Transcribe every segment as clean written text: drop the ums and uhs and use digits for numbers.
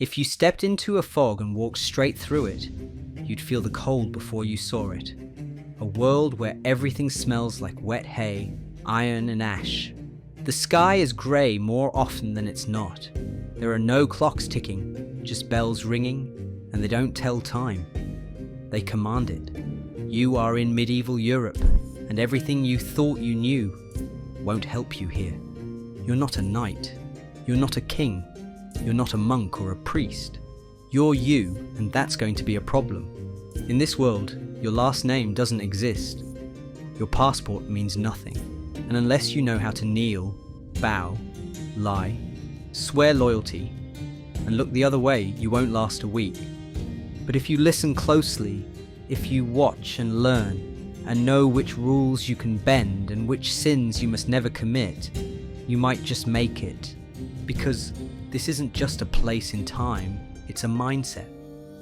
If you stepped into a fog and walked straight through it, you'd feel the cold before you saw it. A world where everything smells like wet hay, iron and ash. The sky is grey more often than it's not. There are no clocks ticking, just bells ringing, and they don't tell time. They command it. You are in medieval Europe, and everything you thought you knew won't help you here. You're not a knight. You're not a king. You're not a monk or a priest. You're you, and that's going to be a problem. In this world, your last name doesn't exist. Your passport means nothing. And unless you know how to kneel, bow, lie, swear loyalty, and look the other way, you won't last a week. But if you listen closely, if you watch and learn, and know which rules you can bend and which sins you must never commit, you might just make it. Because this isn't just a place in time, it's a mindset.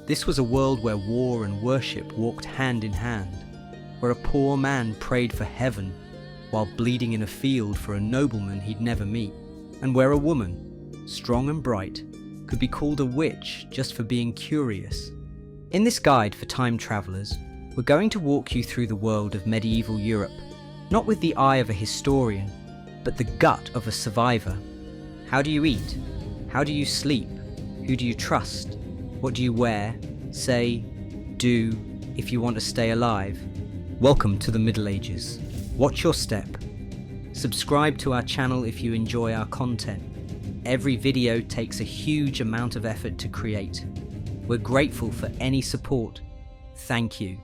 This was a world where war and worship walked hand in hand, where a poor man prayed for heaven while bleeding in a field for a nobleman he'd never meet, and where a woman, strong and bright, could be called a witch just for being curious. In this guide for time travelers, we're going to walk you through the world of medieval Europe, not with the eye of a historian, but the gut of a survivor. How do you eat? How do you sleep? Who do you trust? What do you wear, say, do, if you want to stay alive? Welcome to the Middle Ages. Watch your step. Subscribe to our channel if you enjoy our content. Every video takes a huge amount of effort to create. We're grateful for any support. Thank you.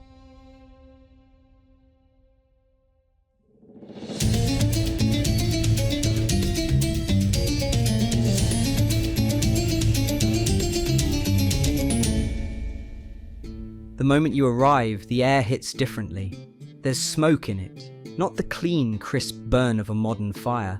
The moment you arrive, the air hits differently. There's smoke in it, not the clean, crisp burn of a modern fire,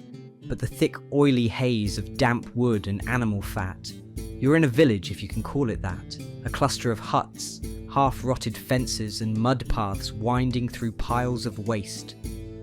but the thick, oily haze of damp wood and animal fat. You're in a village, if you can call it that, a cluster of huts, half-rotted fences and mud paths winding through piles of waste.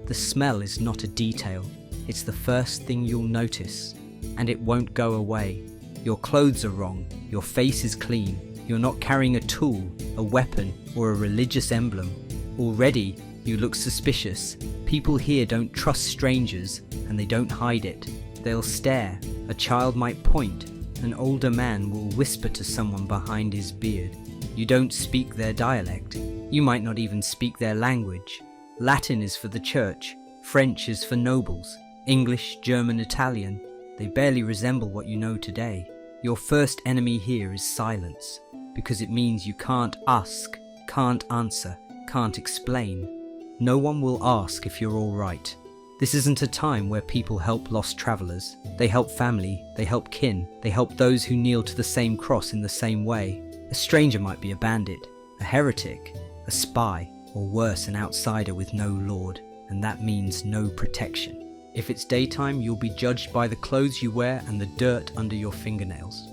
The smell is not a detail, it's the first thing you'll notice, and it won't go away. Your clothes are wrong, your face is clean, you're not carrying a tool, a weapon, or a religious emblem. Already, you look suspicious. People here don't trust strangers, and they don't hide it. They'll stare, a child might point, an older man will whisper to someone behind his beard. You don't speak their dialect. You might not even speak their language. Latin is for the church, French is for nobles, English, German, Italian. They barely resemble what you know today. Your first enemy here is silence, because it means you can't ask, can't answer, can't explain. No one will ask if you're all right. This isn't a time where people help lost travelers. They help family, they help kin, they help those who kneel to the same cross in the same way. A stranger might be a bandit, a heretic, a spy, or worse, an outsider with no lord, and that means no protection. If it's daytime, you'll be judged by the clothes you wear and the dirt under your fingernails.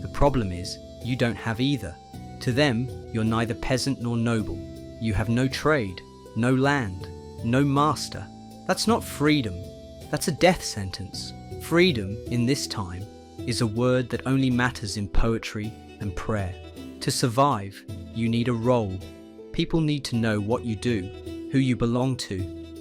The problem is, you don't have either. To them, you're neither peasant nor noble. You have no trade, no land, no master. That's not freedom. That's a death sentence. Freedom, in this time, is a word that only matters in poetry and prayer. To survive, you need a role. People need to know what you do, who you belong to,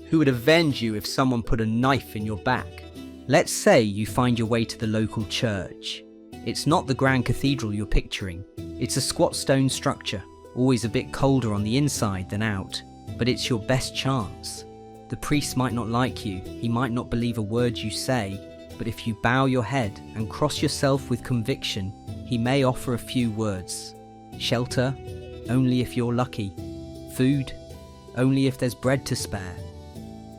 who would avenge you if someone put a knife in your back. Let's say you find your way to the local church. It's not the grand cathedral you're picturing. It's a squat stone structure, always a bit colder on the inside than out, but it's your best chance. The priest might not like you, he might not believe a word you say, but if you bow your head and cross yourself with conviction, he may offer a few words. Shelter, only if you're lucky. Food, only if there's bread to spare.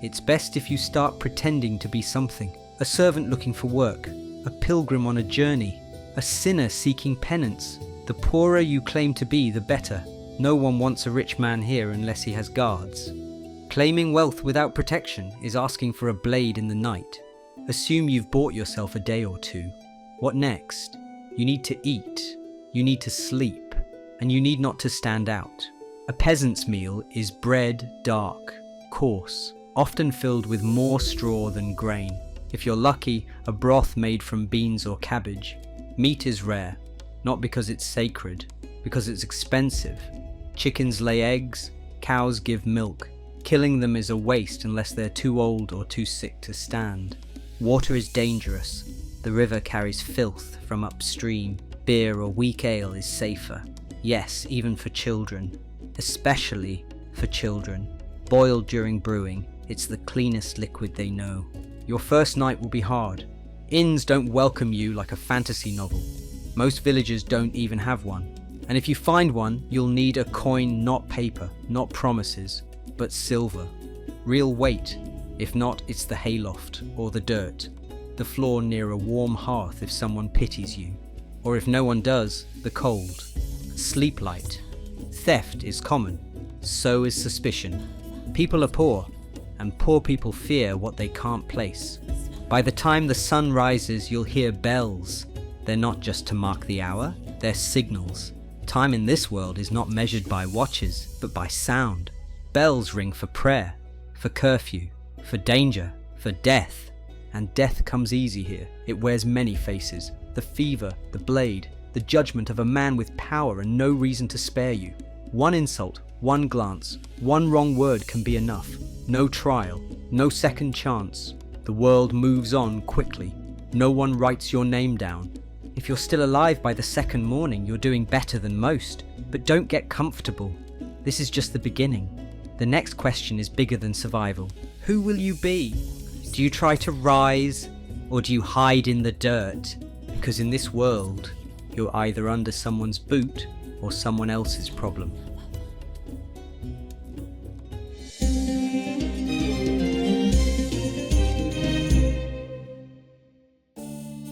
It's best if you start pretending to be something. A servant looking for work, a pilgrim on a journey, a sinner seeking penance. The poorer you claim to be, the better. No one wants a rich man here unless he has guards. Claiming wealth without protection is asking for a blade in the night. Assume you've bought yourself a day or two. What next? You need to eat, you need to sleep, and you need not to stand out. A peasant's meal is bread, dark, coarse, often filled with more straw than grain. If you're lucky, a broth made from beans or cabbage. Meat is rare. not because it's sacred, because it's expensive. Chickens lay eggs, cows give milk. Killing them is a waste unless they're too old or too sick to stand. Water is dangerous. The river carries filth from upstream. Beer or weak ale is safer. Yes, even for children. Especially for children. Boiled during brewing, it's the cleanest liquid they know. Your first night will be hard. Inns don't welcome you like a fantasy novel. Most villages don't even have one. And if you find one, you'll need a coin, not paper, not promises, but silver. Real weight. If not, it's the hayloft or the dirt. The floor near a warm hearth if someone pities you. Or if no one does, the cold. Sleep light. Theft is common. So is suspicion. People are poor, and poor people fear what they can't place. By the time the sun rises, you'll hear bells. They're not just to mark the hour, they're signals. Time in this world is not measured by watches, but by sound. Bells ring for prayer, for curfew, for danger, for death. And death comes easy here. It wears many faces. The fever, the blade, the judgment of a man with power and no reason to spare you. One insult, one glance, one wrong word can be enough. No trial, no second chance. The world moves on quickly. No one writes your name down. If you're still alive by the second morning, you're doing better than most. But don't get comfortable. This is just the beginning. The next question is bigger than survival. Who will you be? Do you try to rise, or do you hide in the dirt? Because in this world, you're either under someone's boot or someone else's problem.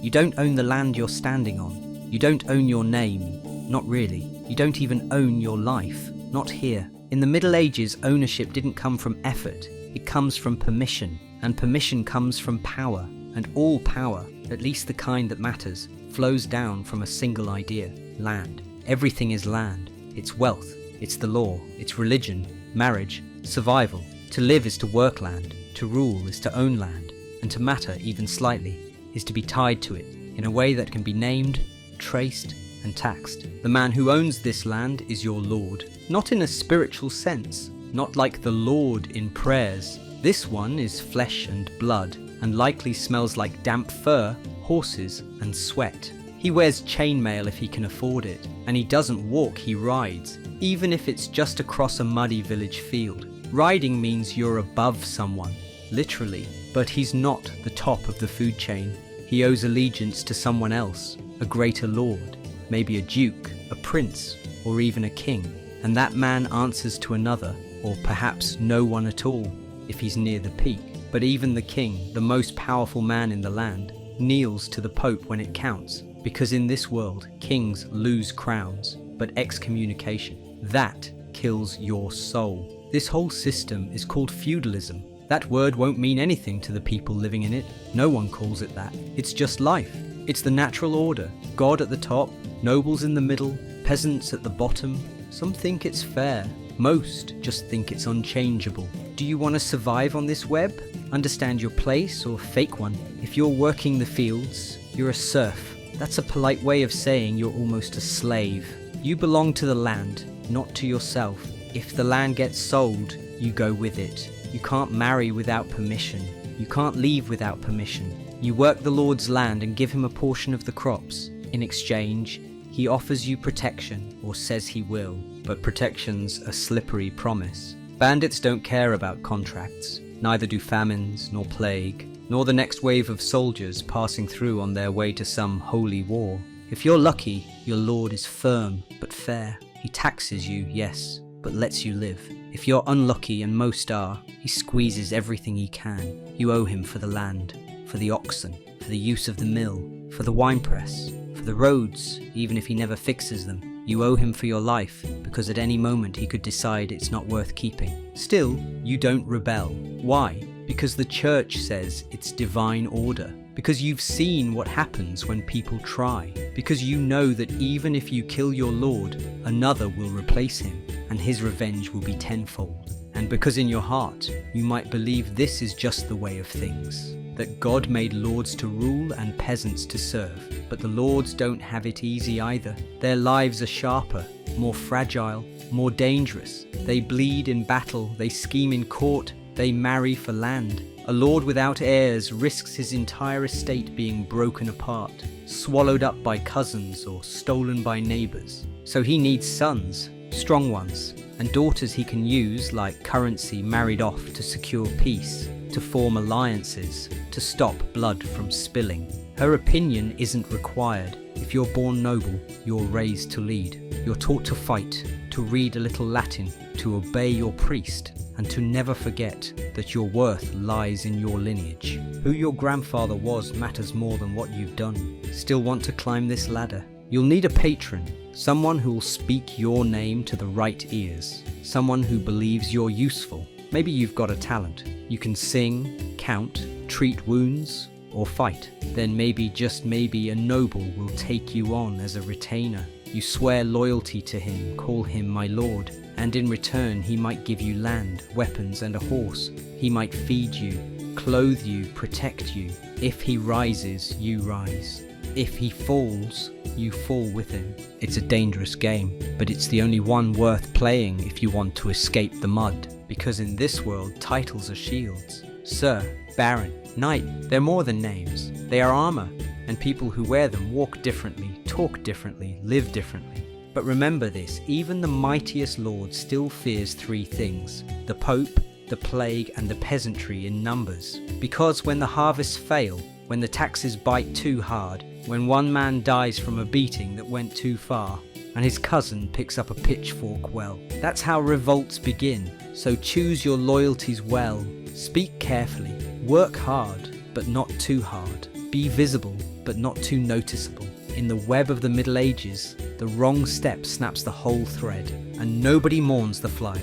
You don't own the land you're standing on. You don't own your name. Not really. You don't even own your life. Not here. In the Middle Ages, ownership didn't come from effort. It comes from permission. And permission comes from power. And all power, at least the kind that matters, flows down from a single idea: land. Everything is land. It's wealth. It's the law. It's religion. Marriage. Survival. To live is to work land. To rule is to own land. And to matter, even slightly, is to be tied to it in a way that can be named, traced, and taxed. The man who owns this land is your lord. Not in a spiritual sense. Not like the Lord in prayers. This one is flesh and blood, and likely smells like damp fur, horses, and sweat. He wears chainmail if he can afford it, and he doesn't walk, he rides, even if it's just across a muddy village field. Riding means you're above someone, literally, but he's not the top of the food chain. He owes allegiance to someone else, a greater lord, maybe a duke, a prince, or even a king, and that man answers to another, or perhaps no one at all, if he's near the peak. But even the king, the most powerful man in the land, kneels to the Pope when it counts, because in this world, kings lose crowns, but excommunication, that kills your soul. This whole system is called feudalism. That word won't mean anything to the people living in it. No one calls it that. It's just life. It's the natural order. God at the top, nobles in the middle, peasants at the bottom. Some think it's fair. Most just think it's unchangeable. Do you want to survive on this web? Understand your place or fake one? If you're working the fields, you're a serf. That's a polite way of saying you're almost a slave. You belong to the land, not to yourself. If the land gets sold, you go with it. You can't marry without permission. You can't leave without permission. You work the Lord's land and give him a portion of the crops. In exchange, he offers you protection, or says he will, but protection's a slippery promise. Bandits don't care about contracts, neither do famines, nor plague, nor the next wave of soldiers passing through on their way to some holy war. If you're lucky, your lord is firm but fair. He taxes you, yes, but lets you live. If you're unlucky, and most are, he squeezes everything he can. You owe him for the land, for the oxen, for the use of the mill, for the winepress, for the roads, even if he never fixes them. You owe him for your life, because at any moment he could decide it's not worth keeping. Still, you don't rebel. Why? Because the church says it's divine order. Because you've seen what happens when people try. Because you know that even if you kill your lord, another will replace him, and his revenge will be tenfold. And because in your heart, you might believe this is just the way of things. that God made lords to rule and peasants to serve. But the lords don't have it easy either. Their lives are sharper, more fragile, more dangerous. They bleed in battle, they scheme in court, they marry for land. A lord without heirs risks his entire estate being broken apart, swallowed up by cousins or stolen by neighbours. So he needs sons, strong ones, and daughters he can use like currency married off to secure peace, to form alliances, to stop blood from spilling. Her opinion isn't required. If you're born noble, you're raised to lead. You're taught to fight, to read a little Latin, to obey your priest, and to never forget that your worth lies in your lineage. Who your grandfather was matters more than what you've done. Still want to climb this ladder? You'll need a patron, someone who will speak your name to the right ears, someone who believes you're useful. Maybe you've got a talent. You can sing, count, treat wounds, or fight. Then maybe, just maybe, a noble will take you on as a retainer. You swear loyalty to him, call him my lord, and in return he might give you land, weapons and a horse. He might feed you, clothe you, protect you. If he rises, you rise. If he falls, you fall with him. It's a dangerous game, but it's the only one worth playing if you want to escape the mud. Because in this world, titles are shields. Sir, Baron, Knight, they're more than names. They are armor, and people who wear them walk differently, talk differently, live differently. But remember this, even the mightiest lord still fears three things: the Pope, the plague, and the peasantry in numbers. Because when the harvests fail, when the taxes bite too hard, when one man dies from a beating that went too far, and his cousin picks up a pitchfork, well, that's how revolts begin. So choose your loyalties well, speak carefully, work hard, but not too hard. Be visible, but not too noticeable. In the web of the Middle Ages, the wrong step snaps the whole thread, and nobody mourns the fly.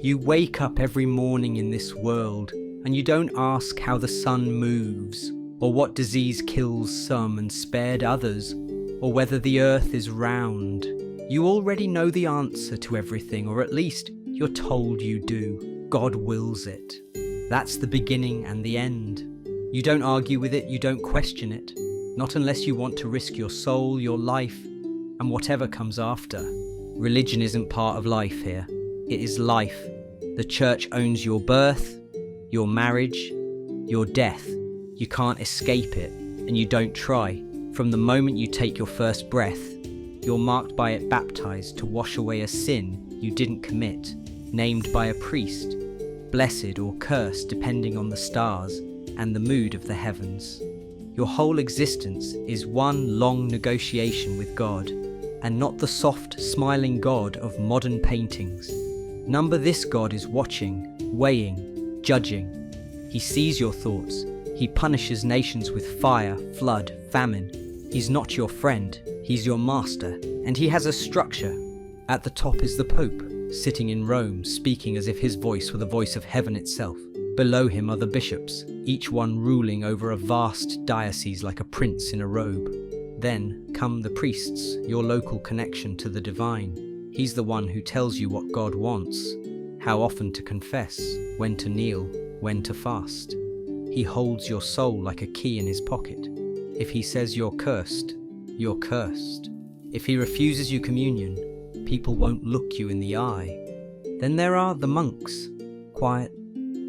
You wake up every morning in this world, and you don't ask how the sun moves, or what disease kills some and spared others, or whether the earth is round. You already know the answer to everything, or at least you're told you do. God wills it. That's the beginning and the end. You don't argue with it, you don't question it. Not unless you want to risk your soul, your life, and whatever comes after. Religion isn't part of life here. It is life. The church owns your birth, your marriage, your death. You can't escape it, and you don't try. From the moment you take your first breath, you're marked by it, baptized to wash away a sin you didn't commit, named by a priest, blessed or cursed depending on the stars and the mood of the heavens. Your whole existence is one long negotiation with God, and not the soft, smiling God of modern paintings. Number this God is watching, weighing, judging. He sees your thoughts. He punishes nations with fire, flood, famine. He's not your friend, he's your master, and he has a structure. At the top is the Pope, sitting in Rome, speaking as if his voice were the voice of heaven itself. Below him are the bishops, each one ruling over a vast diocese like a prince in a robe. Then come the priests, your local connection to the divine. He's the one who tells you what God wants, how often to confess, when to kneel, when to fast. He holds your soul like a key in his pocket. If he says you're cursed, you're cursed. If he refuses you communion, people won't look you in the eye. Then there are the monks, quiet,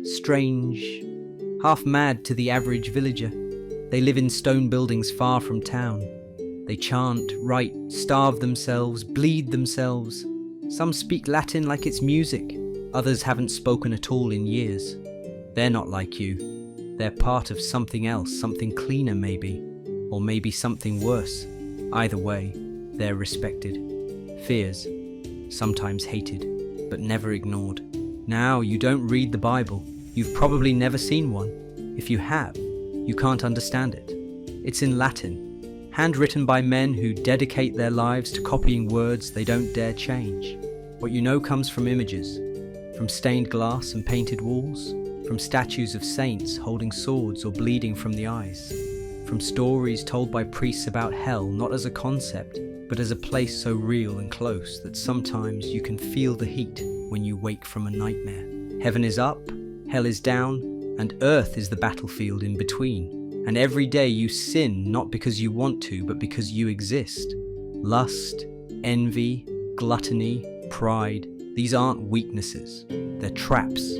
strange, half mad to the average villager. They live in stone buildings far from town. They chant, write, starve themselves, bleed themselves. Some speak Latin like it's music. Others haven't spoken at all in years. They're not like you. They're part of something else, something cleaner maybe, or maybe something worse. Either way, they're respected. Fears, sometimes hated, but never ignored. Now, you don't read the Bible. You've probably never seen one. If you have, you can't understand it. It's in Latin, handwritten by men who dedicate their lives to copying words they don't dare change. What you know comes from images, from stained glass and painted walls, from statues of saints holding swords or bleeding from the eyes, from stories told by priests about hell not as a concept, but as a place so real and close that sometimes you can feel the heat when you wake from a nightmare. Heaven is up, hell is down, and earth is the battlefield in between. And every day you sin not because you want to, but because you exist. Lust, envy, gluttony, pride, these aren't weaknesses. They're traps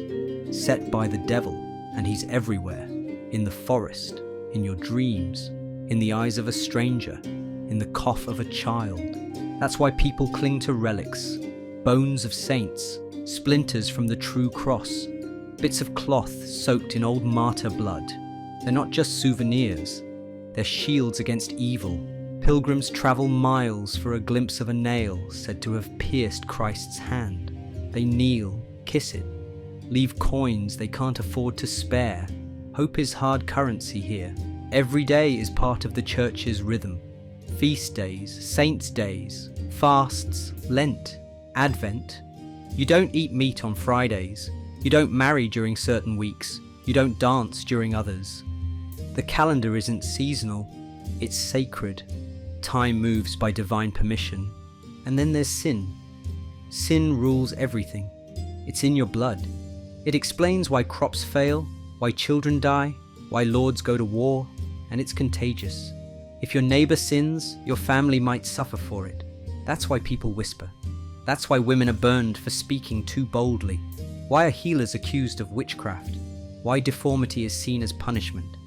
set by the devil, and he's everywhere. In the forest, in your dreams, in the eyes of a stranger, in the cough of a child. That's why people cling to relics, bones of saints, splinters from the true cross, bits of cloth soaked in old martyr blood. They're not just souvenirs, they're shields against evil. Pilgrims travel miles for a glimpse of a nail said to have pierced Christ's hand. They kneel, kiss it, leave coins they can't afford to spare. Hope is hard currency here. Every day is part of the church's rhythm. Feast days, saints' days, fasts, Lent, Advent. You don't eat meat on Fridays. You don't marry during certain weeks. You don't dance during others. The calendar isn't seasonal, it's sacred. Time moves by divine permission. And then there's sin. Sin rules everything. It's in your blood. It explains why crops fail, why children die, why lords go to war, and it's contagious. If your neighbor sins, your family might suffer for it. That's why people whisper. That's why women are burned for speaking too boldly. Why are healers accused of witchcraft? Why deformity is seen as punishment?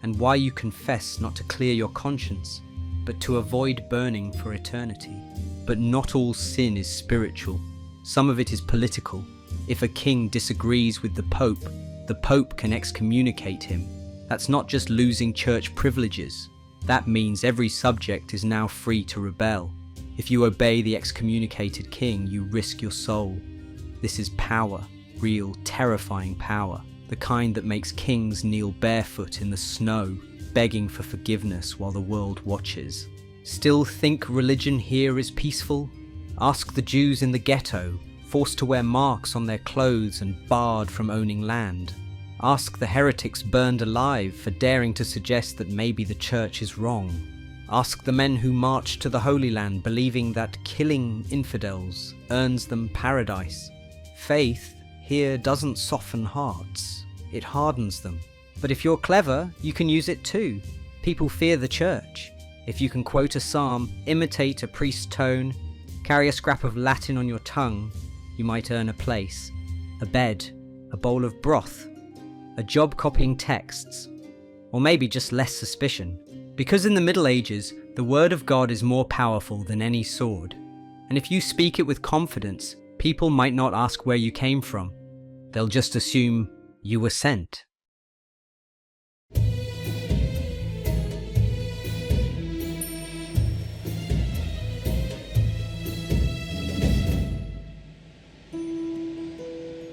And why you confess not to clear your conscience, but to avoid burning for eternity. But not all sin is spiritual. Some of it is political. If a king disagrees with the Pope can excommunicate him. That's not just losing church privileges. That means every subject is now free to rebel. If you obey the excommunicated king, you risk your soul. This is power, real, terrifying power, the kind that makes kings kneel barefoot in the snow, begging for forgiveness while the world watches. Still think religion here is peaceful? Ask the Jews in the ghetto, forced to wear marks on their clothes and barred from owning land. Ask the heretics burned alive for daring to suggest that maybe the church is wrong. Ask the men who marched to the Holy Land believing that killing infidels earns them paradise. Faith here doesn't soften hearts, it hardens them. But if you're clever, you can use it too. People fear the church. If you can quote a psalm, imitate a priest's tone, carry a scrap of Latin on your tongue, you might earn a place, a bed, a bowl of broth, a job copying texts, or maybe just less suspicion. Because in the Middle Ages, the word of God is more powerful than any sword. And if you speak it with confidence, people might not ask where you came from. They'll just assume you were sent.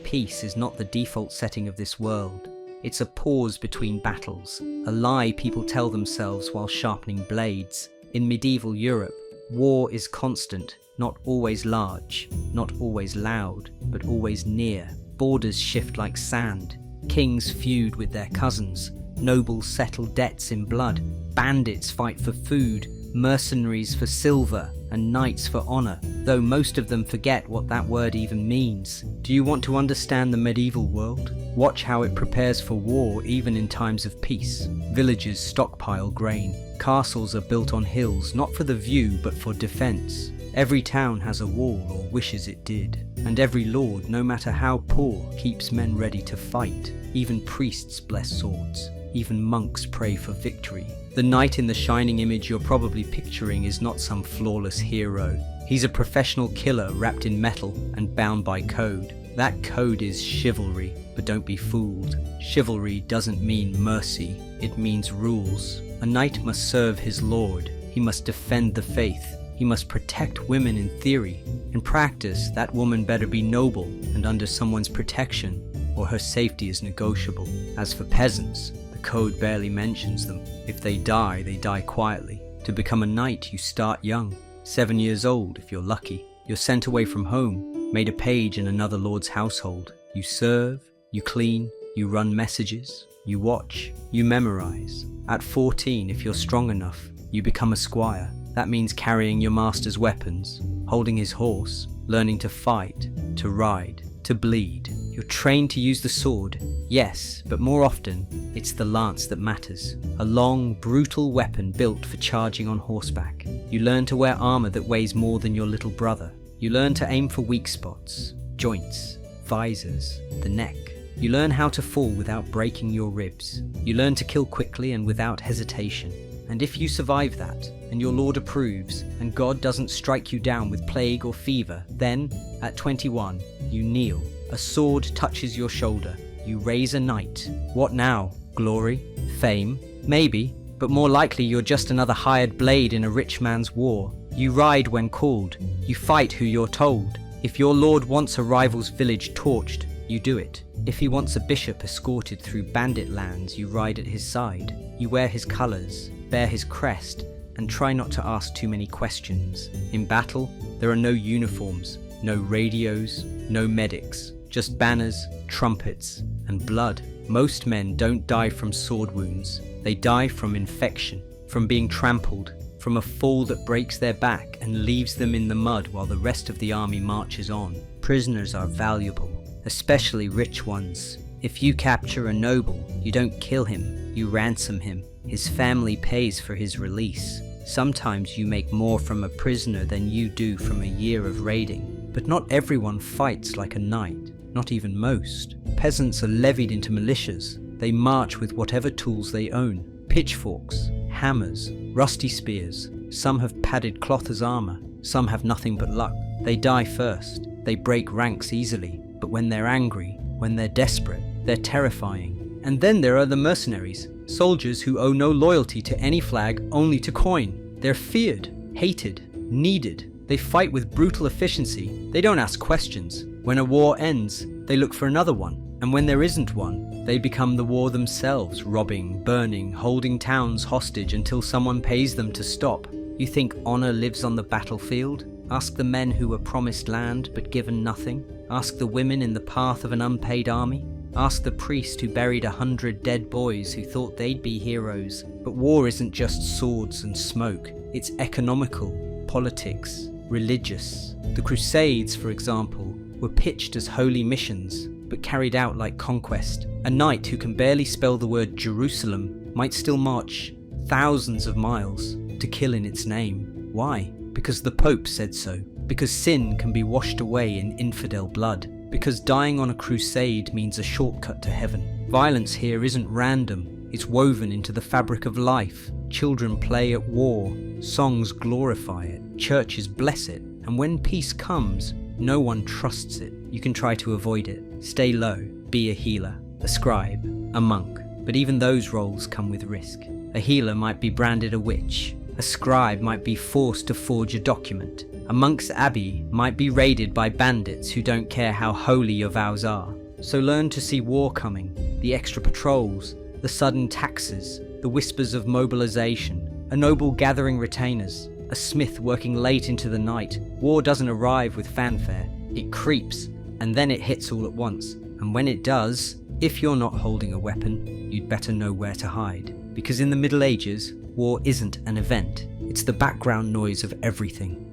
Peace is not the default setting of this world. It's a pause between battles, a lie people tell themselves while sharpening blades. In medieval Europe, war is constant, not always large, not always loud, but always near. Borders shift like sand. Kings feud with their cousins. Nobles settle debts in blood. Bandits fight for food. Mercenaries for silver, and knights for honor, though most of them forget what that word even means. Do you want to understand the medieval world? Watch how it prepares for war even in times of peace. Villages stockpile grain. Castles are built on hills, not for the view but for defense. Every town has a wall or wishes it did. And every lord, no matter how poor, keeps men ready to fight. Even priests bless swords. Even monks pray for victory. The knight in the shining image you're probably picturing is not some flawless hero. He's a professional killer wrapped in metal and bound by code. That code is chivalry, but don't be fooled. Chivalry doesn't mean mercy, it means rules. A knight must serve his lord. He must defend the faith. He must protect women in theory. In practice, that woman better be noble and under someone's protection, or her safety is negotiable. As for peasants, code barely mentions them. If they die quietly. To become a knight, you start young. 7 years old, if you're lucky. You're sent away from home, made a page in another lord's household. You serve, you clean, You run messages, you watch, you memorize. At 14, if you're strong enough, you become a squire. That means carrying your master's weapons, holding his horse, learning to fight, to ride, to bleed. You're trained to use the sword, yes, but more often, it's the lance that matters. A long, brutal weapon built for charging on horseback. You learn to wear armor that weighs more than your little brother. You learn to aim for weak spots, joints, visors, the neck. You learn how to fall without breaking your ribs. You learn to kill quickly and without hesitation. And if you survive that, and your Lord approves, and God doesn't strike you down with plague or fever, then, at 21, you kneel. A sword touches your shoulder. You raise a knight. What now? Glory? Fame? Maybe, but more likely you're just another hired blade in a rich man's war. You ride when called. You fight who you're told. If your Lord wants a rival's village torched, you do it. If he wants a bishop escorted through bandit lands, you ride at his side. You wear his colours, bear his crest, and try not to ask too many questions. In battle, there are no uniforms, no radios, no medics, just banners, trumpets, and blood. Most men don't die from sword wounds. They die from infection, from being trampled, from a fall that breaks their back and leaves them in the mud while the rest of the army marches on. Prisoners are valuable, especially rich ones. If you capture a noble, you don't kill him, you ransom him. His family pays for his release. Sometimes you make more from a prisoner than you do from a year of raiding. But not everyone fights like a knight, not even most. Peasants are levied into militias. They march with whatever tools they own. Pitchforks, hammers, rusty spears. Some have padded cloth as armor, some have nothing but luck. They die first. They break ranks easily. But when they're angry, when they're desperate, they're terrifying. And then there are the mercenaries, soldiers who owe no loyalty to any flag, only to coin. They're feared, hated, needed. They fight with brutal efficiency. They don't ask questions. When a war ends, they look for another one. And when there isn't one, they become the war themselves, robbing, burning, holding towns hostage until someone pays them to stop. You think honor lives on the battlefield? Ask the men who were promised land but given nothing. Ask the women in the path of an unpaid army. Ask the priest who buried 100 dead boys who thought they'd be heroes. But war isn't just swords and smoke. It's economical, politics, religious. The Crusades, for example, were pitched as holy missions, but carried out like conquest. A knight who can barely spell the word Jerusalem might still march thousands of miles to kill in its name. Why? Because the Pope said so. Because sin can be washed away in infidel blood. Because dying on a crusade means a shortcut to heaven. Violence here isn't random. It's woven into the fabric of life. Children play at war. Songs glorify it. Churches bless it. And when peace comes, no one trusts it. You can try to avoid it. Stay low. Be a healer, a scribe, a monk. But even those roles come with risk. A healer might be branded a witch. A scribe might be forced to forge a document. A monk's abbey might be raided by bandits who don't care how holy your vows are. So learn to see war coming, the extra patrols, the sudden taxes, the whispers of mobilization, a noble gathering retainers, a smith working late into the night. War doesn't arrive with fanfare, it creeps, and then it hits all at once. And when it does, if you're not holding a weapon, you'd better know where to hide. Because in the Middle Ages, war isn't an event, it's the background noise of everything.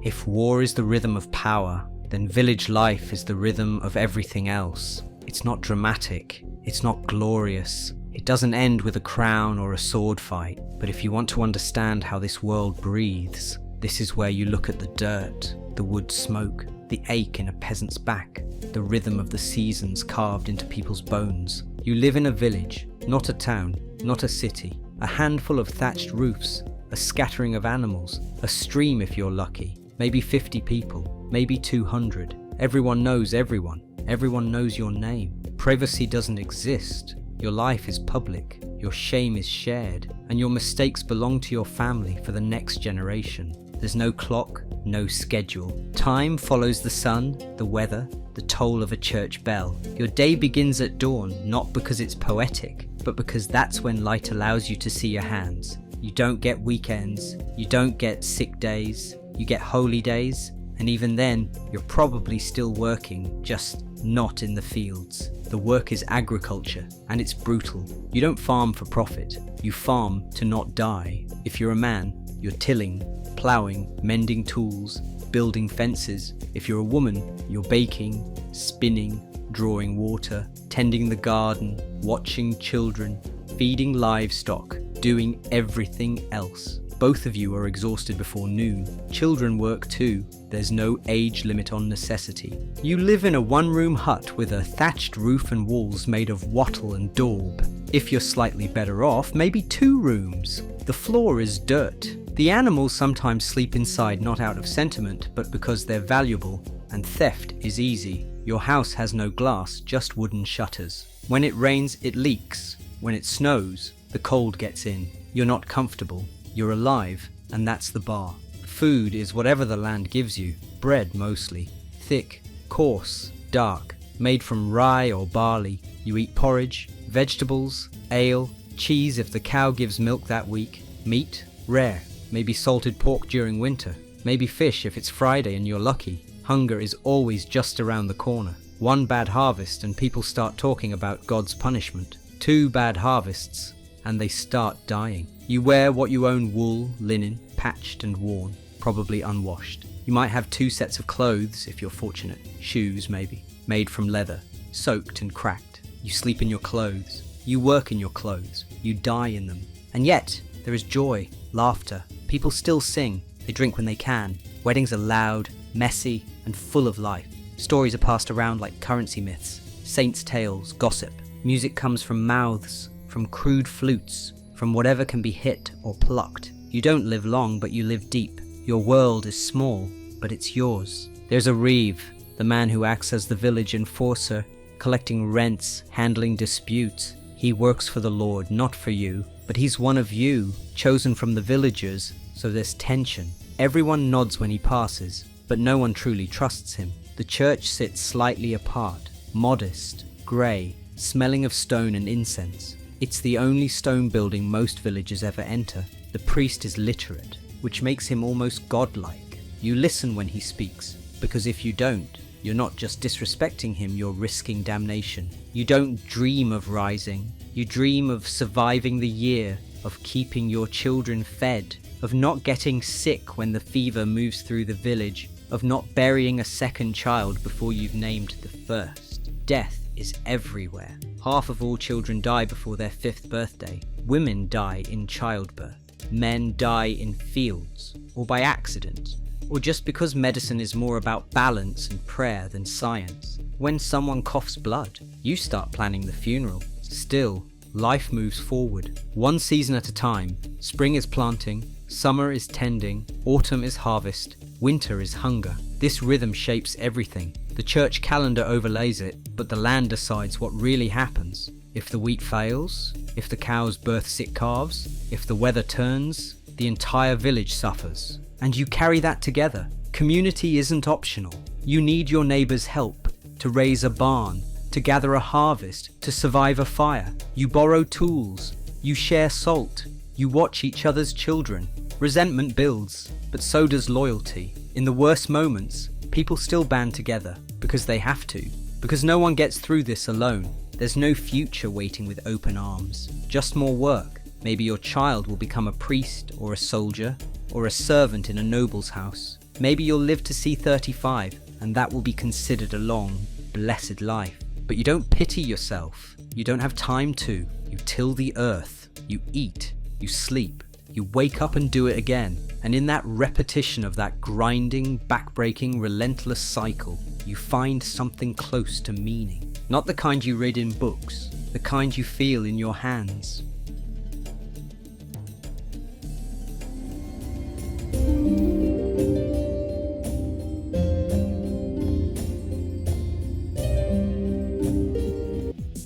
If war is the rhythm of power, then village life is the rhythm of everything else. It's not dramatic, it's not glorious, it doesn't end with a crown or a sword fight. But if you want to understand how this world breathes, this is where you look at the dirt, the wood smoke, the ache in a peasant's back, the rhythm of the seasons carved into people's bones. You live in a village, not a town, not a city, a handful of thatched roofs, a scattering of animals, a stream if you're lucky. Maybe 50 people, maybe 200. Everyone knows everyone. Everyone knows your name. Privacy doesn't exist. Your life is public. Your shame is shared. And your mistakes belong to your family for the next generation. There's no clock, no schedule. Time follows the sun, the weather, the toll of a church bell. Your day begins at dawn, not because it's poetic, but because that's when light allows you to see your hands. You don't get weekends, you don't get sick days, you get holy days, and even then, you're probably still working, just not in the fields. The work is agriculture, and it's brutal. You don't farm for profit, you farm to not die. If you're a man, you're tilling, ploughing, mending tools, building fences. If you're a woman, you're baking, spinning, drawing water, tending the garden, watching children, feeding livestock, doing everything else. Both of you are exhausted before noon. Children work too. There's no age limit on necessity. You live in a one-room hut with a thatched roof and walls made of wattle and daub. If you're slightly better off, maybe 2 rooms. The floor is dirt. The animals sometimes sleep inside not out of sentiment, but because they're valuable, and theft is easy. Your house has no glass, just wooden shutters. When it rains, it leaks. When it snows, the cold gets in. You're not comfortable. You're alive, and that's the bar. Food is whatever the land gives you. Bread mostly. Thick, coarse, dark, made from rye or barley. You eat porridge, vegetables, ale, cheese if the cow gives milk that week. Meat, rare. Maybe salted pork during winter. Maybe fish if it's Friday and you're lucky. Hunger is always just around the corner. One bad harvest and people start talking about God's punishment. 2 bad harvests and they start dying. You wear what you own: wool, linen, patched and worn, probably unwashed. You might have 2 sets of clothes if you're fortunate. Shoes maybe, made from leather, soaked and cracked. You sleep in your clothes. You work in your clothes. You die in them. And yet, there is joy, laughter. People still sing. They drink when they can. Weddings are loud, messy, and full of life. Stories are passed around like currency myths. Saints' tales, gossip. Music comes from mouths, from crude flutes, from whatever can be hit or plucked. You don't live long, but you live deep. Your world is small, but it's yours. There's a reeve, the man who acts as the village enforcer, collecting rents, handling disputes. He works for the Lord, not for you, but he's one of you, chosen from the villagers, so there's tension. Everyone nods when he passes, but no one truly trusts him. The church sits slightly apart, modest, grey, smelling of stone and incense. It's the only stone building most villagers ever enter. The priest is literate, which makes him almost godlike. You listen when he speaks, because if you don't, you're not just disrespecting him, you're risking damnation. You don't dream of rising. You dream of surviving the year, of keeping your children fed, of not getting sick when the fever moves through the village, of not burying a second child before you've named the first. Death is everywhere. Half of all children die before their 5th birthday. Women die in childbirth. Men die in fields, or by accident, or just because medicine is more about balance and prayer than science. When someone coughs blood, you start planning the funeral. Still, life moves forward, one season at a time. Spring is planting, summer is tending, autumn is harvest, winter is hunger. This rhythm shapes everything. The church calendar overlays it, but the land decides what really happens. If the wheat fails, if the cows birth sick calves, if the weather turns, the entire village suffers. And you carry that together. Community isn't optional. You need your neighbor's help to raise a barn, to gather a harvest, to survive a fire. You borrow tools. You share salt. You watch each other's children. Resentment builds, but so does loyalty. In the worst moments, people still band together because they have to, because no one gets through this alone. There's no future waiting with open arms, just more work. Maybe your child will become a priest or a soldier or a servant in a noble's house. Maybe you'll live to see 35 and that will be considered a long, blessed life. But you don't pity yourself. You don't have time to. You till the earth. You eat. You sleep. You wake up and do it again. And in that repetition of that grinding, backbreaking, relentless cycle, you find something close to meaning. Not the kind you read in books, the kind you feel in your hands.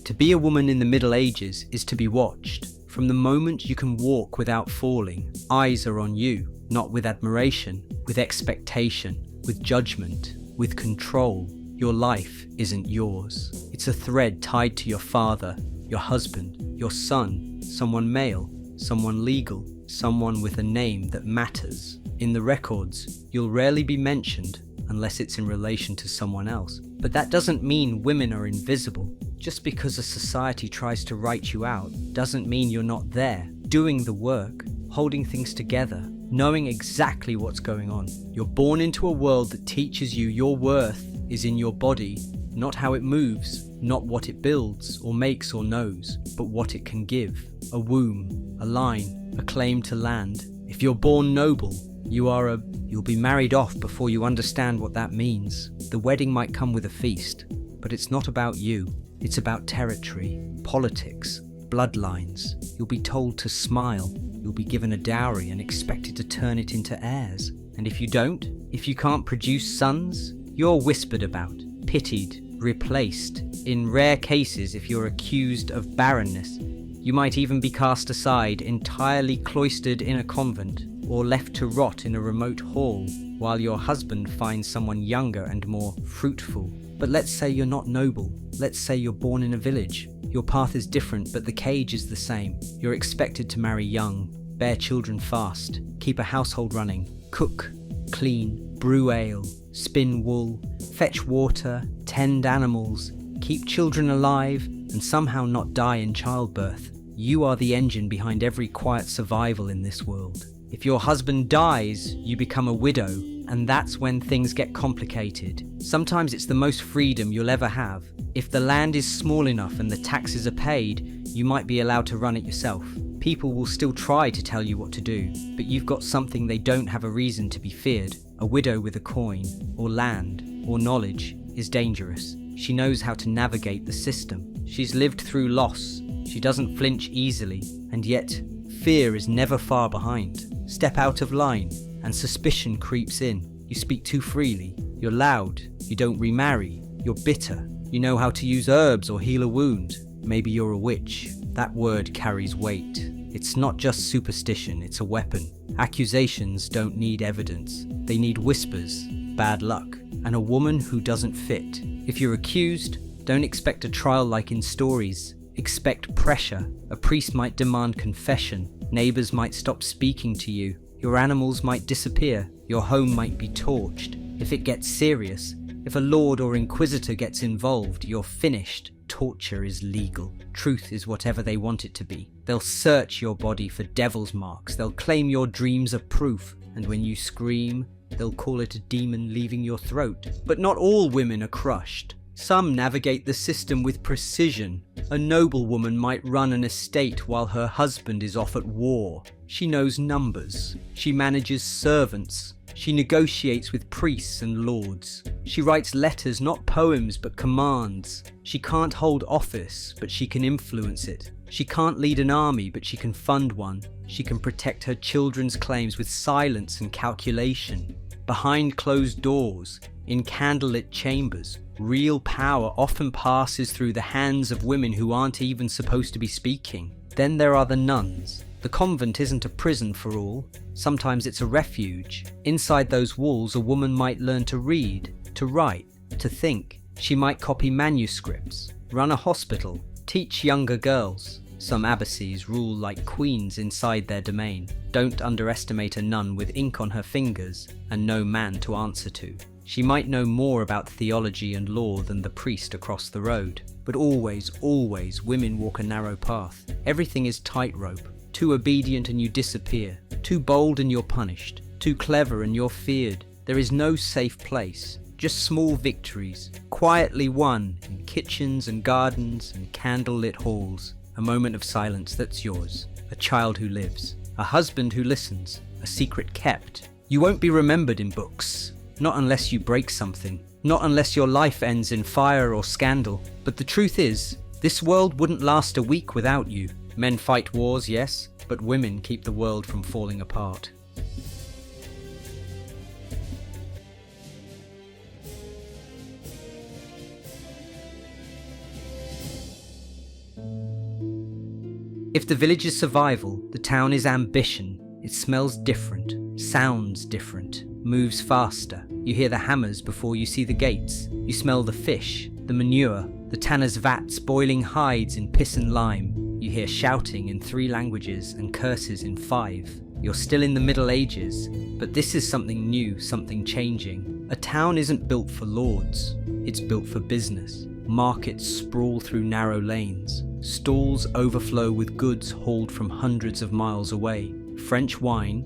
To be a woman in the Middle Ages is to be watched. From the moment you can walk without falling, eyes are on you, not with admiration, with expectation, with judgment, with control. Your life isn't yours. It's a thread tied to your father, your husband, your son, someone male, someone legal, someone with a name that matters. In the records, you'll rarely be mentioned unless it's in relation to someone else. But that doesn't mean women are invisible. Just because a society tries to write you out doesn't mean you're not there, doing the work, holding things together, knowing exactly what's going on. You're born into a world that teaches you your worth is in your body, not how it moves, not what it builds or makes or knows, but what it can give. A womb, a line, a claim to land. If you're born noble, you'll be married off before you understand what that means. The wedding might come with a feast, but it's not about you. It's about territory, politics, bloodlines. You'll be told to smile. You'll be given a dowry and expected to turn it into heirs. And if you don't, if you can't produce sons, you're whispered about, pitied, replaced. In rare cases, if you're accused of barrenness, you might even be cast aside, entirely cloistered in a convent, or left to rot in a remote hall, while your husband finds someone younger and more fruitful. But let's say you're not noble. Let's say you're born in a village. Your path is different, but the cage is the same. You're expected to marry young, bear children fast, keep a household running, cook, clean, brew ale, spin wool, fetch water, tend animals, keep children alive, and somehow not die in childbirth. You are the engine behind every quiet survival in this world. If your husband dies, you become a widow, and that's when things get complicated. Sometimes it's the most freedom you'll ever have. If the land is small enough and the taxes are paid, you might be allowed to run it yourself. People will still try to tell you what to do, but you've got something they don't have a reason to be feared. A widow with a coin, or land, or knowledge is dangerous. She knows how to navigate the system. She's lived through loss. She doesn't flinch easily, and yet fear is never far behind. Step out of line, and suspicion creeps in. You speak too freely. You're loud. You don't remarry. You're bitter. You know how to use herbs or heal a wound. Maybe you're a witch. That word carries weight. It's not just superstition, it's a weapon. Accusations don't need evidence. They need whispers, bad luck, and a woman who doesn't fit. If you're accused, don't expect a trial like in stories. Expect pressure. A priest might demand confession. Neighbors might stop speaking to you. Your animals might disappear. Your home might be torched. If it gets serious, if a lord or inquisitor gets involved, you're finished. Torture is legal. Truth is whatever they want it to be. They'll search your body for devil's marks. They'll claim your dreams are proof. And when you scream, they'll call it a demon leaving your throat. But not all women are crushed. Some navigate the system with precision. A noble woman might run an estate while her husband is off at war. She knows numbers. She manages servants. She negotiates with priests and lords. She writes letters, not poems, but commands. She can't hold office, but she can influence it. She can't lead an army, but she can fund one. She can protect her children's claims with silence and calculation. Behind closed doors, in candlelit chambers, real power often passes through the hands of women who aren't even supposed to be speaking. Then there are the nuns. The convent isn't a prison for all. Sometimes it's a refuge. Inside those walls, a woman might learn to read, to write, to think. She might copy manuscripts, run a hospital, teach younger girls. Some abbacies rule like queens inside their domain. Don't underestimate a nun with ink on her fingers and no man to answer to. She might know more about theology and law than the priest across the road. But always, always, women walk a narrow path. Everything is tightrope. Too obedient and you disappear. Too bold and you're punished. Too clever and you're feared. There is no safe place. Just small victories, quietly won in kitchens and gardens and candlelit halls. A moment of silence that's yours. A child who lives. A husband who listens. A secret kept. You won't be remembered in books. Not unless you break something. Not unless your life ends in fire or scandal. But the truth is, this world wouldn't last a week without you. Men fight wars, yes, but women keep the world from falling apart. If the village is survival, the town is ambition. It smells different, sounds different, moves faster. You hear the hammers before you see the gates. You smell the fish, the manure, the tanner's vats boiling hides in piss and lime. You hear shouting in 3 languages and curses in 5. You're still in the Middle Ages, but this is something new, something changing. A town isn't built for lords, it's built for business. Markets sprawl through narrow lanes. Stalls overflow with goods hauled from hundreds of miles away. French wine,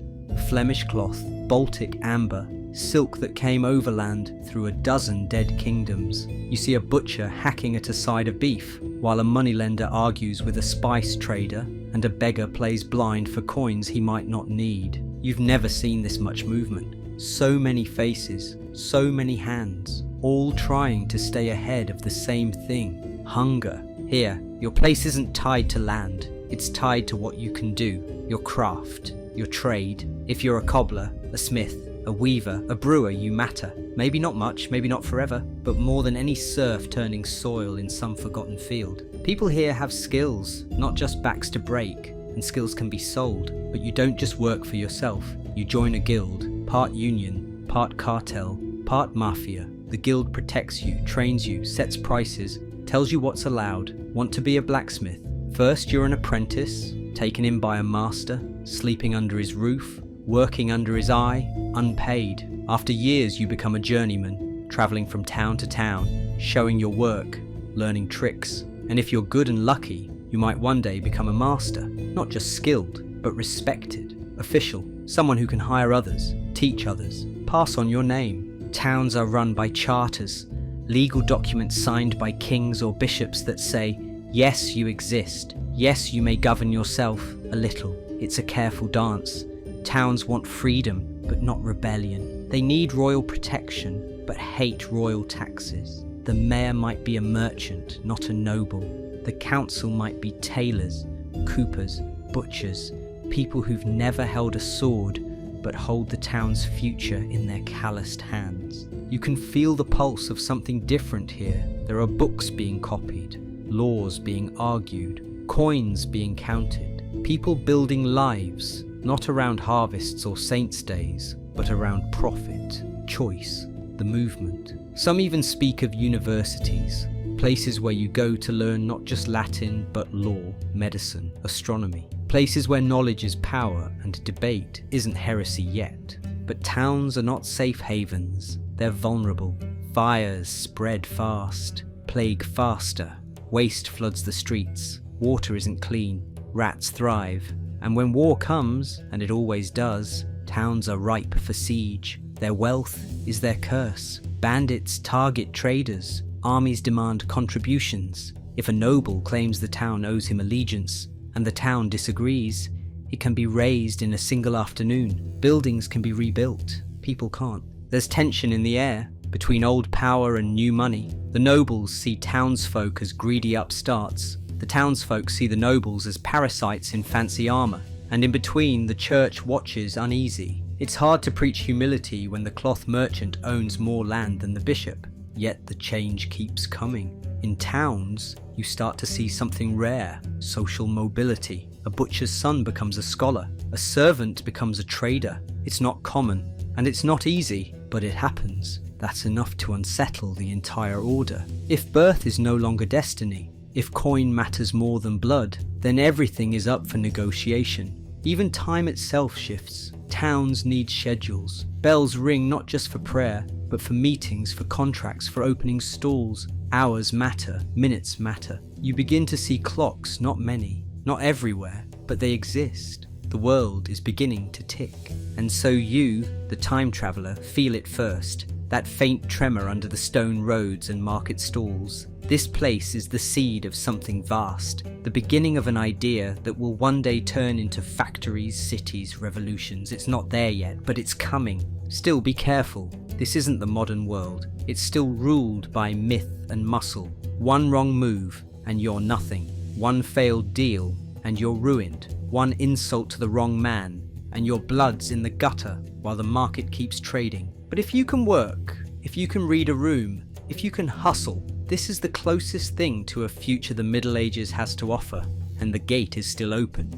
Flemish cloth, Baltic amber, silk that came overland through a dozen dead kingdoms. You see a butcher hacking at a side of beef, while a moneylender argues with a spice trader, and a beggar plays blind for coins he might not need. You've never seen this much movement. So many faces, so many hands, all trying to stay ahead of the same thing: hunger. Here, your place isn't tied to land, it's tied to what you can do, your craft, your trade. If you're a cobbler, a smith, a weaver, a brewer, you matter. Maybe not much, maybe not forever, but more than any serf turning soil in some forgotten field. People here have skills, not just backs to break, and skills can be sold. But you don't just work for yourself, you join a guild, part union, part cartel, part mafia. The guild protects you, trains you, sets prices, tells you what's allowed. Want to be a blacksmith? First you're an apprentice, taken in by a master, sleeping under his roof, working under his eye, unpaid. After years you become a journeyman, travelling from town to town, showing your work, learning tricks. And if you're good and lucky, you might one day become a master, not just skilled, but respected, official, someone who can hire others, teach others, pass on your name. Towns are run by charters, legal documents signed by kings or bishops that say, yes, you exist, yes, you may govern yourself a little. It's a careful dance. Towns want freedom, but not rebellion. They need royal protection, but hate royal taxes. The mayor might be a merchant, not a noble. The council might be tailors, coopers, butchers, people who've never held a sword, but hold the town's future in their calloused hands. You can feel the pulse of something different here. There are books being copied, laws being argued, coins being counted, people building lives, not around harvests or saints' days, but around profit, choice, the movement. Some even speak of universities, places where you go to learn not just Latin, but law, medicine, astronomy. Places where knowledge is power and debate isn't heresy yet. But towns are not safe havens. They're vulnerable. Fires spread fast, plague faster, waste floods the streets, water isn't clean, rats thrive. And when war comes, and it always does, towns are ripe for siege. Their wealth is their curse. Bandits target traders. Armies demand contributions. If a noble claims the town owes him allegiance, and the town disagrees, it can be razed in a single afternoon. Buildings can be rebuilt. People can't. There's tension in the air between old power and new money. The nobles see townsfolk as greedy upstarts. The townsfolk see the nobles as parasites in fancy armour. And in between, the church watches uneasy. It's hard to preach humility when the cloth merchant owns more land than the bishop. Yet the change keeps coming. In towns, you start to see something rare: social mobility. A butcher's son becomes a scholar. A servant becomes a trader. It's not common, and it's not easy, but it happens. That's enough to unsettle the entire order. If birth is no longer destiny, if coin matters more than blood, then everything is up for negotiation. Even time itself shifts. Towns need schedules. Bells ring not just for prayer, but for meetings, for contracts, for opening stalls. Hours matter, minutes matter. You begin to see clocks, not many, not everywhere, but they exist. The world is beginning to tick. And so you, the time traveller, feel it first. That faint tremor under the stone roads and market stalls. This place is the seed of something vast, the beginning of an idea that will one day turn into factories, cities, revolutions. It's not there yet, but it's coming. Still, be careful. This isn't the modern world. It's still ruled by myth and muscle. One wrong move, and you're nothing. One failed deal, and you're ruined. One insult to the wrong man, and your blood's in the gutter while the market keeps trading. But if you can work, if you can read a room, if you can hustle, this is the closest thing to a future the Middle Ages has to offer. and the gate is still open.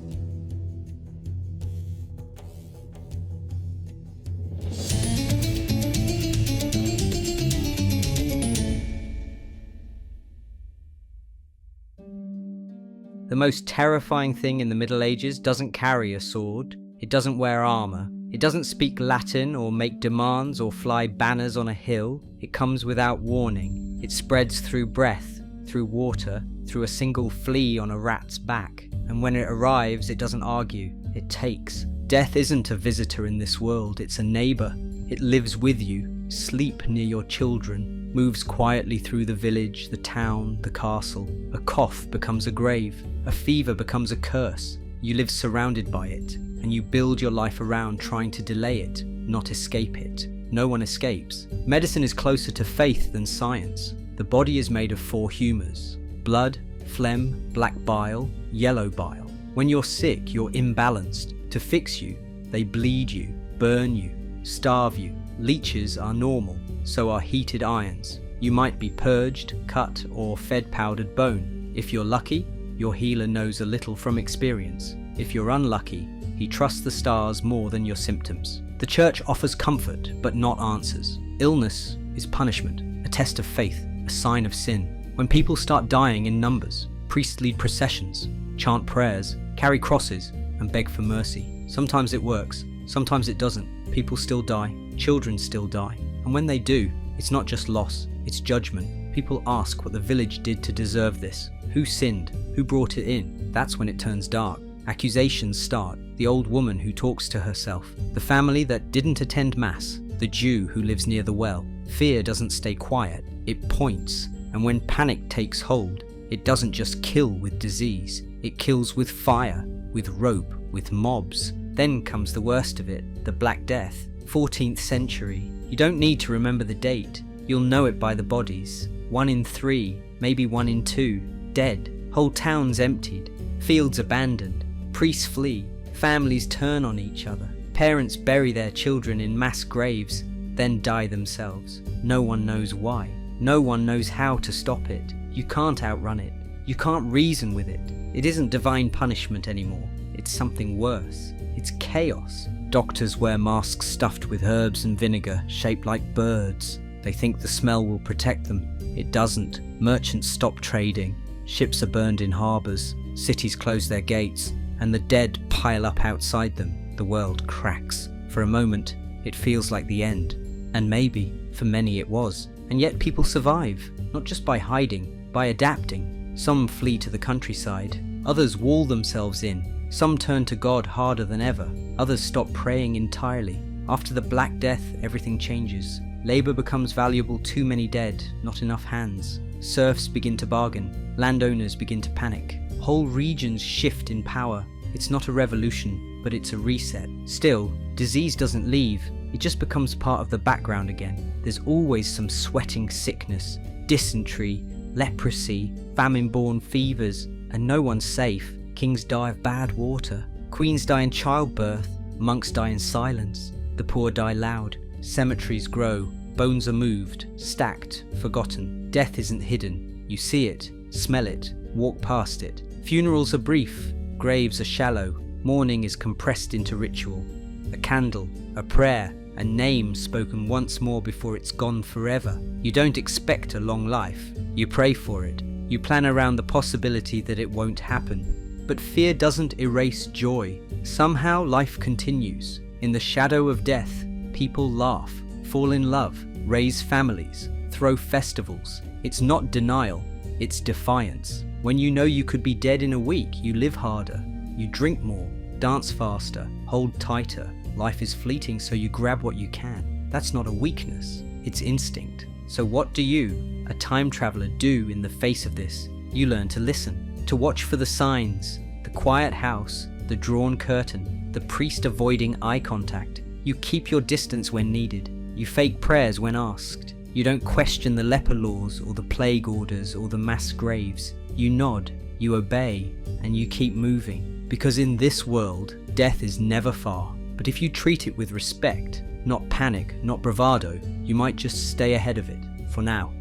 The most terrifying thing in the Middle Ages doesn't carry a sword, it doesn't wear armour, it doesn't speak Latin or make demands or fly banners on a hill. It comes without warning. It spreads through breath, through water, through a single flea on a rat's back. And when it arrives, it doesn't argue, it takes. Death isn't a visitor in this world, it's a neighbour. It lives with you, sleep near your children, moves quietly through the village, the town, the castle. A cough becomes a grave, a fever becomes a curse. You live surrounded by it, and you build your life around trying to delay it, not escape it. No one escapes. Medicine is closer to faith than science. The body is made of 4 humours: blood, phlegm, black bile, yellow bile. When you're sick, you're imbalanced. To fix you, they bleed you, burn you, starve you. Leeches are normal, so are heated irons. You might be purged, cut, or fed powdered bone. If you're lucky, your healer knows a little from experience. If you're unlucky, he trusts the stars more than your symptoms. The church offers comfort, but not answers. Illness is punishment, a test of faith, a sign of sin. When people start dying in numbers, priests lead processions, chant prayers, carry crosses, and beg for mercy. Sometimes it works, sometimes it doesn't. People still die, children still die. And when they do, it's not just loss, it's judgment. People ask what the village did to deserve this. Who sinned? Who brought it in? That's when it turns dark. Accusations start. The old woman who talks to herself. The family that didn't attend mass. The Jew who lives near the well. Fear doesn't stay quiet. It points. And when panic takes hold, it doesn't just kill with disease. It kills with fire, with rope, with mobs. Then comes the worst of it, the Black Death. 14th century. You don't need to remember the date. You'll know it by the bodies. 1 in 3, maybe 1 in 2, dead. Whole towns emptied. Fields abandoned. Priests flee. Families turn on each other. Parents bury their children in mass graves, then die themselves. No one knows why. No one knows how to stop it. You can't outrun it. You can't reason with it. It isn't divine punishment anymore. It's something worse. It's chaos. Doctors wear masks stuffed with herbs and vinegar, shaped like birds. They think the smell will protect them. It doesn't. Merchants stop trading. Ships are burned in harbours. Cities close their gates. And the dead pile up outside them. The world cracks. For a moment, it feels like the end. And maybe, for many it was. And yet people survive. Not just by hiding, by adapting. Some flee to the countryside. Others wall themselves in. Some turn to God harder than ever. Others stop praying entirely. After the Black Death, everything changes. Labour becomes valuable, too many dead, not enough hands. Serfs begin to bargain. Landowners begin to panic. Whole regions shift in power. It's not a revolution, but it's a reset. Still, disease doesn't leave. It just becomes part of the background again. There's always some sweating sickness, dysentery, leprosy, famine-born fevers, and no one's safe. Kings die of bad water. Queens die in childbirth. Monks die in silence. The poor die loud. Cemeteries grow. Bones are moved, stacked, forgotten. Death isn't hidden. You see it, smell it, walk past it. Funerals are brief. Graves are shallow. Mourning is compressed into ritual. A candle, a prayer, a name spoken once more before it's gone forever. You don't expect a long life. You pray for it. You plan around the possibility that it won't happen. But fear doesn't erase joy. Somehow life continues. In the shadow of death, people laugh, fall in love, raise families, throw festivals. It's not denial, it's defiance. When you know you could be dead in a week, you live harder, you drink more, dance faster, hold tighter. Life is fleeting, so you grab what you can. That's not a weakness, it's instinct. So what do you, a time traveler, do in the face of this? You learn to listen. To watch for the signs, the quiet house, the drawn curtain, the priest avoiding eye contact. You keep your distance when needed. You fake prayers when asked. You don't question the leper laws or the plague orders or the mass graves. You nod, you obey, and you keep moving. Because in this world, death is never far. But if you treat it with respect, not panic, not bravado, you might just stay ahead of it, for now.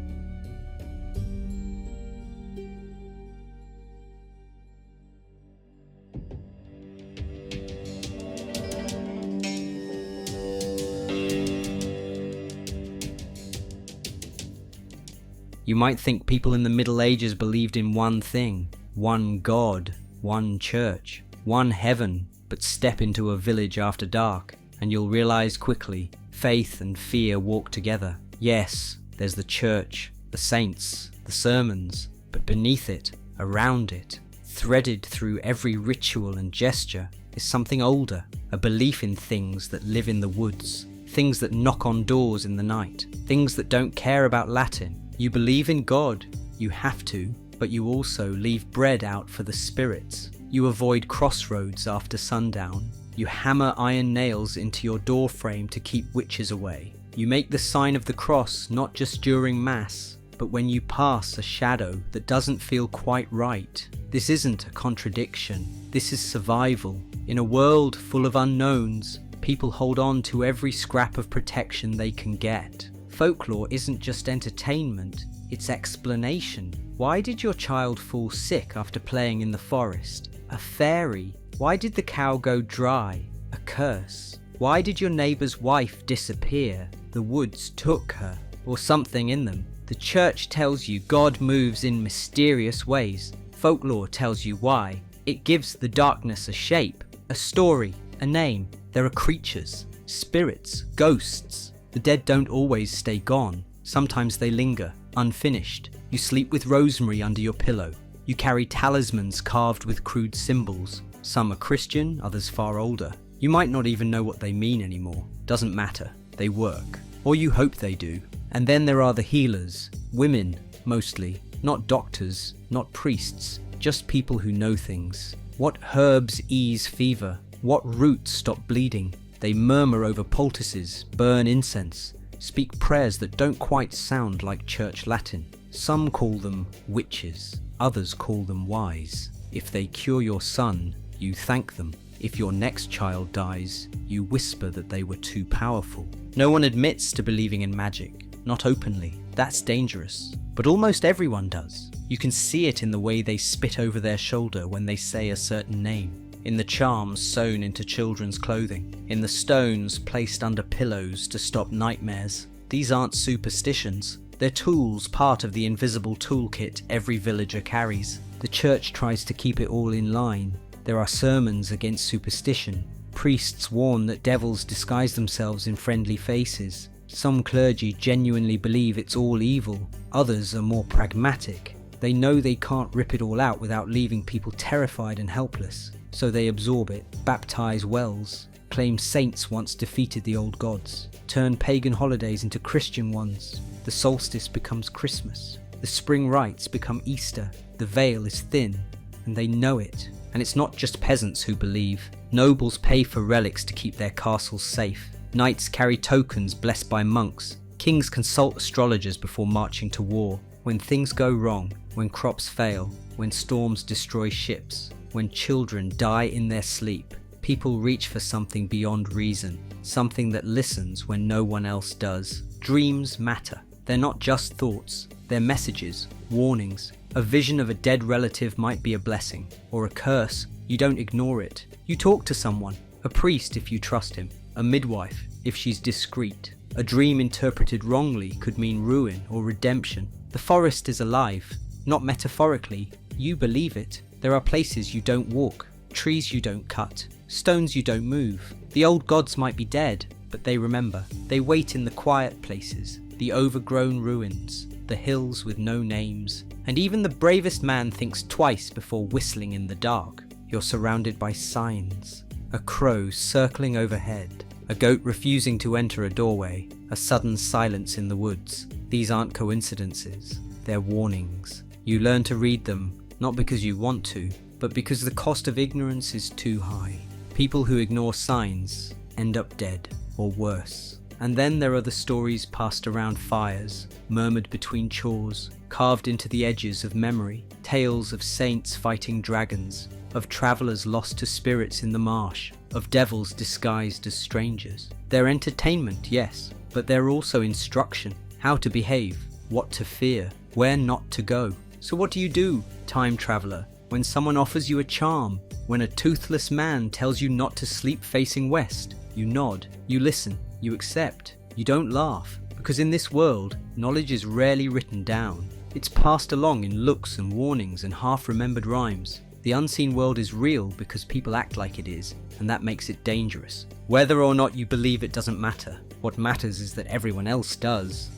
You might think people in the Middle Ages believed in one thing, one God, one church, one heaven, but step into a village after dark, and you'll realize quickly, faith and fear walk together. Yes, there's the church, the saints, the sermons, but beneath it, around it, threaded through every ritual and gesture, is something older, a belief in things that live in the woods, things that knock on doors in the night, things that don't care about Latin. You believe in God, you have to, but you also leave bread out for the spirits. You avoid crossroads after sundown. You hammer iron nails into your door frame to keep witches away. You make the sign of the cross not just during Mass, but when you pass a shadow that doesn't feel quite right. This isn't a contradiction, this is survival. In a world full of unknowns, people hold on to every scrap of protection they can get. Folklore isn't just entertainment, it's explanation. Why did your child fall sick after playing in the forest? A fairy. Why did the cow go dry? A curse. Why did your neighbour's wife disappear? The woods took her, or something in them. The church tells you God moves in mysterious ways. Folklore tells you why. It gives the darkness a shape, a story, a name. There are creatures, spirits, ghosts. The dead don't always stay gone. Sometimes they linger, unfinished. You sleep with rosemary under your pillow. You carry talismans carved with crude symbols. Some are Christian, others far older. You might not even know what they mean anymore. Doesn't matter. They work. Or you hope they do. And then there are the healers. Women, mostly. Not doctors, not priests. Just people who know things. What herbs ease fever? What roots stop bleeding? They murmur over poultices, burn incense, speak prayers that don't quite sound like church Latin. Some call them witches, others call them wise. If they cure your son, you thank them. If your next child dies, you whisper that they were too powerful. No one admits to believing in magic, not openly. That's dangerous. But almost everyone does. You can see it in the way they spit over their shoulder when they say a certain name. In the charms sewn into children's clothing, in the stones placed under pillows to stop nightmares. These aren't superstitions, they're tools, part of the invisible toolkit every villager carries. The church tries to keep it all in line. There are sermons against superstition. Priests warn that devils disguise themselves in friendly faces. Some clergy genuinely believe it's all evil, others are more pragmatic. They know they can't rip it all out without leaving people terrified and helpless. So they absorb it, baptize wells, claim saints once defeated the old gods, turn pagan holidays into Christian ones. The solstice becomes Christmas, the spring rites become Easter, the veil is thin, and they know it. And it's not just peasants who believe. Nobles pay for relics to keep their castles safe. Knights carry tokens blessed by monks. Kings consult astrologers before marching to war. When things go wrong, when crops fail, when storms destroy ships, when children die in their sleep, people reach for something beyond reason, something that listens when no one else does. Dreams matter. They're not just thoughts, they're messages, warnings. A vision of a dead relative might be a blessing, or a curse. You don't ignore it. You talk to someone, a priest if you trust him, a midwife if she's discreet. A dream interpreted wrongly could mean ruin or redemption. The forest is alive, not metaphorically. You believe it. There are places you don't walk, trees you don't cut, stones you don't move. The old gods might be dead, but they remember. They wait in the quiet places, the overgrown ruins, the hills with no names. And even the bravest man thinks twice before whistling in the dark. You're surrounded by signs. A crow circling overhead, a goat refusing to enter a doorway, a sudden silence in the woods. These aren't coincidences, they're warnings. You learn to read them, not because you want to, but because the cost of ignorance is too high. People who ignore signs end up dead, or worse. And then there are the stories passed around fires, murmured between chores, carved into the edges of memory. Tales of saints fighting dragons, of travellers lost to spirits in the marsh, of devils disguised as strangers. They're entertainment, yes, but they're also instruction. How to behave, what to fear, where not to go. So what do, time traveller, when someone offers you a charm? When a toothless man tells you not to sleep facing west? You nod, you listen, you accept. You don't laugh, because in this world, knowledge is rarely written down. It's passed along in looks and warnings and half-remembered rhymes. The unseen world is real because people act like it is, and that makes it dangerous. Whether or not you believe it doesn't matter. What matters is that everyone else does.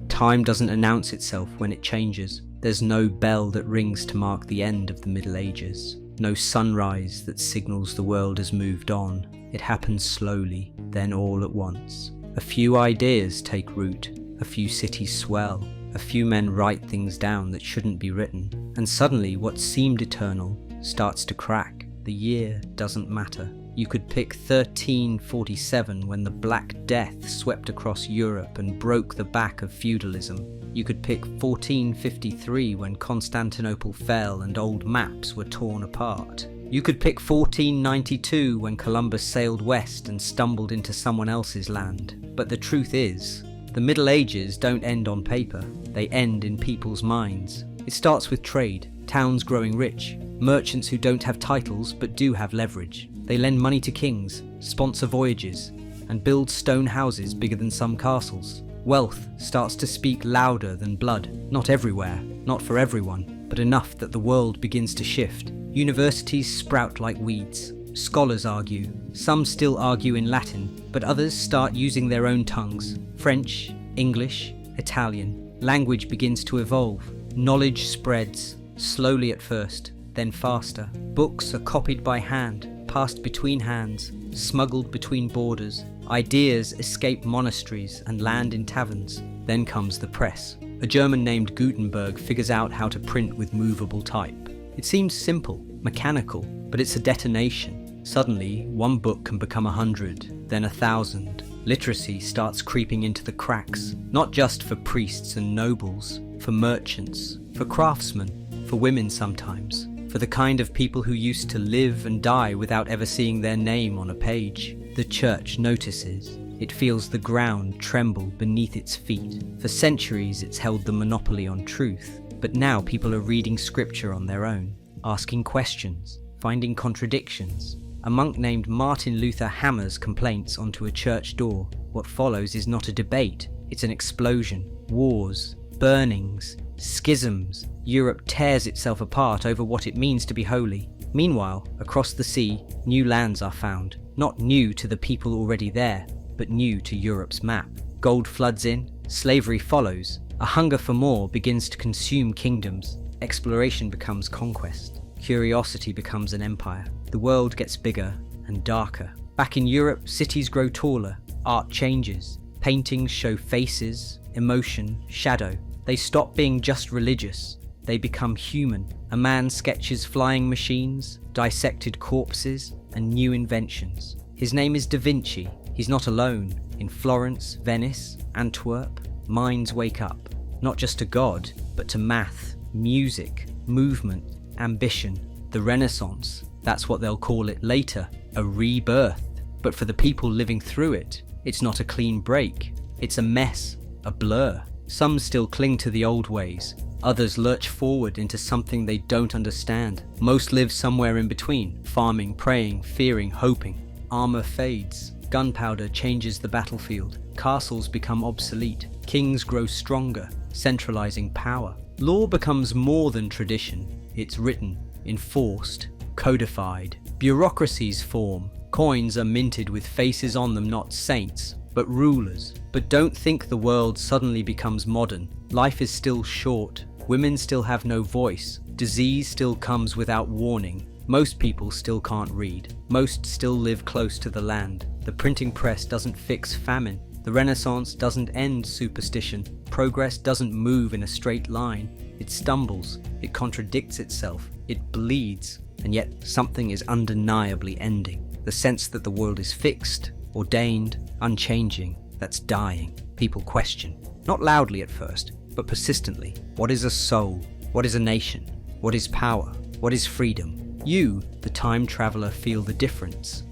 Time doesn't announce itself when it changes. There's no bell that rings to mark the end of the Middle Ages. No sunrise that signals the world has moved on. It happens slowly, then all at once. A few ideas take root, a few cities swell, a few men write things down that shouldn't be written, and suddenly what seemed eternal starts to crack. The year doesn't matter. You could pick 1347 when the Black Death swept across Europe and broke the back of feudalism. You could pick 1453 when Constantinople fell and old maps were torn apart. You could pick 1492 when Columbus sailed west and stumbled into someone else's land. But the truth is, the Middle Ages don't end on paper, they end in people's minds. It starts with trade, towns growing rich, merchants who don't have titles but do have leverage. They lend money to kings, sponsor voyages, and build stone houses bigger than some castles. Wealth starts to speak louder than blood, not everywhere, not for everyone, but enough that the world begins to shift. Universities sprout like weeds. Scholars argue. Some still argue in Latin, but others start using their own tongues. French, English, Italian. Language begins to evolve. Knowledge spreads, slowly at first, then faster. Books are copied by hand, passed between hands, smuggled between borders. Ideas escape monasteries and land in taverns. Then comes the press. A German named Gutenberg figures out how to print with movable type. It seems simple, mechanical, but it's a detonation. Suddenly, one book can become 100, then 1,000. Literacy starts creeping into the cracks, not just for priests and nobles, for merchants, for craftsmen, for women sometimes, for the kind of people who used to live and die without ever seeing their name on a page. The church notices. It feels the ground tremble beneath its feet. For centuries it's held the monopoly on truth, but now people are reading scripture on their own, asking questions, finding contradictions. A monk named Martin Luther hammers complaints onto a church door. What follows is not a debate, it's an explosion. Wars, burnings, schisms. Europe tears itself apart over what it means to be holy. Meanwhile, across the sea, new lands are found. Not new to the people already there, but new to Europe's map. Gold floods in, slavery follows. A hunger for more begins to consume kingdoms. Exploration becomes conquest. Curiosity becomes an empire. The world gets bigger and darker. Back in Europe, cities grow taller. Art changes. Paintings show faces, emotion, shadow. They stop being just religious. They become human. A man sketches flying machines, dissected corpses, and new inventions. His name is Da Vinci. He's not alone. In Florence, Venice, Antwerp, minds wake up. Not just to God, but to math, music, movement, ambition. The Renaissance, that's what they'll call it later, a rebirth. But for the people living through it, it's not a clean break. It's a mess, a blur. Some still cling to the old ways. Others lurch forward into something they don't understand. Most live somewhere in between, farming, praying, fearing, hoping. Armor fades. Gunpowder changes the battlefield. Castles become obsolete. Kings grow stronger, centralizing power. Law becomes more than tradition. It's written, enforced, codified. Bureaucracies form. Coins are minted with faces on them, not saints, but rulers. But don't think the world suddenly becomes modern. Life is still short. Women still have no voice. Disease still comes without warning. Most people still can't read. Most still live close to the land. The printing press doesn't fix famine. The Renaissance doesn't end superstition. Progress doesn't move in a straight line. It stumbles. It contradicts itself. It bleeds. And yet something is undeniably ending. The sense that the world is fixed, ordained, unchanging, that's dying. People question. Not loudly at first, but persistently. What is a soul? What is a nation? What is power? What is freedom? You, the time traveler, feel the difference.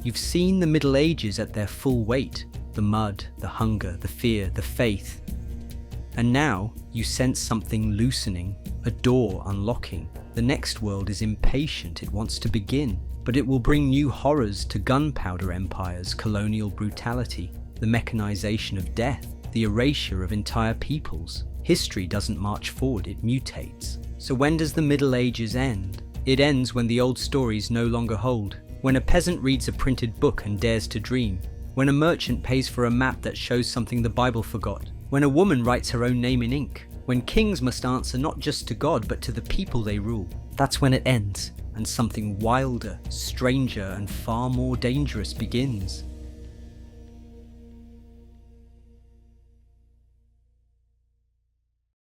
You've seen the Middle Ages at their full weight. The mud, the hunger, the fear, the faith. And now you sense something loosening, a door unlocking. The next world is impatient, it wants to begin, but it will bring new horrors to gunpowder empires, colonial brutality, the mechanization of death, the erasure of entire peoples. History doesn't march forward, it mutates. So when does the Middle Ages end? It ends when the old stories no longer hold, when a peasant reads a printed book and dares to dream, when a merchant pays for a map that shows something the Bible forgot, when a woman writes her own name in ink, when kings must answer not just to God but to the people they rule. That's when it ends, and something wilder, stranger, and far more dangerous begins.